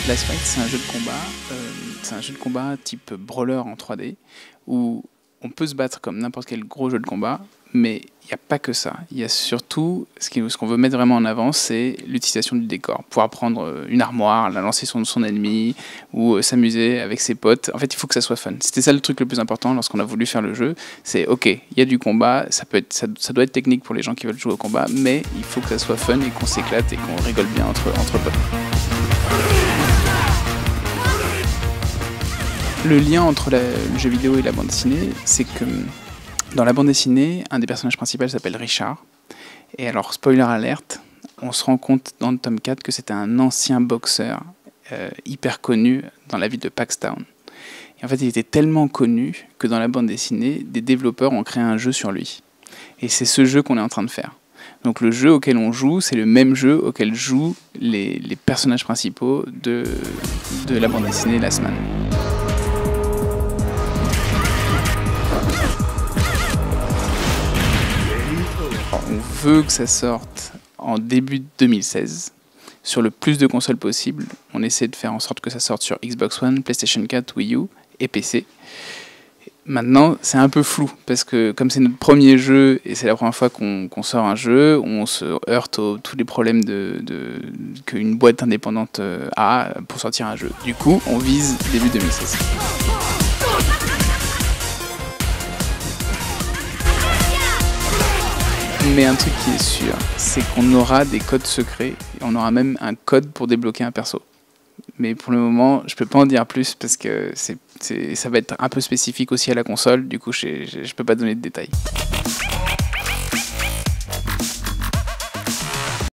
Last Fight, c'est un jeu de combat. C'est un jeu de combat type brawler en 3D où on peut se battre comme n'importe quel gros jeu de combat, mais il n'y a pas que ça. Il y a surtout, ce qu'on veut mettre vraiment en avant, c'est l'utilisation du décor. Pouvoir prendre une armoire, la lancer sur son ennemi, ou s'amuser avec ses potes. En fait, il faut que ça soit fun. C'était ça le truc le plus important lorsqu'on a voulu faire le jeu. C'est ok, il y a du combat, ça doit être technique pour les gens qui veulent jouer au combat, mais il faut que ça soit fun et qu'on s'éclate et qu'on rigole bien entre potes. Le lien entre le jeu vidéo et la bande dessinée, c'est que dans la bande dessinée, un des personnages principaux s'appelle Richard. Et alors, spoiler alerte, on se rend compte dans le tome 4 que c'était un ancien boxeur hyper connu dans la ville de Paxtown. Et en fait, il était tellement connu que dans la bande dessinée, des développeurs ont créé un jeu sur lui. Et c'est ce jeu qu'on est en train de faire. Donc le jeu auquel on joue, c'est le même jeu auquel jouent les personnages principaux de la bande dessinée Last Man. On veut que ça sorte en début 2016, sur le plus de consoles possible. On essaie de faire en sorte que ça sorte sur Xbox One, PlayStation 4, Wii U et PC. Maintenant, c'est un peu flou, parce que comme c'est notre premier jeu, et c'est la première fois qu'on sort un jeu, on se heurte aux tous les problèmes qu'une boîte indépendante a pour sortir un jeu. Du coup, on vise début 2016. Mais un truc qui est sûr, c'est qu'on aura des codes secrets, et on aura même un code pour débloquer un perso. Mais pour le moment, je peux pas en dire plus parce que ça va être un peu spécifique aussi à la console, du coup je peux pas donner de détails.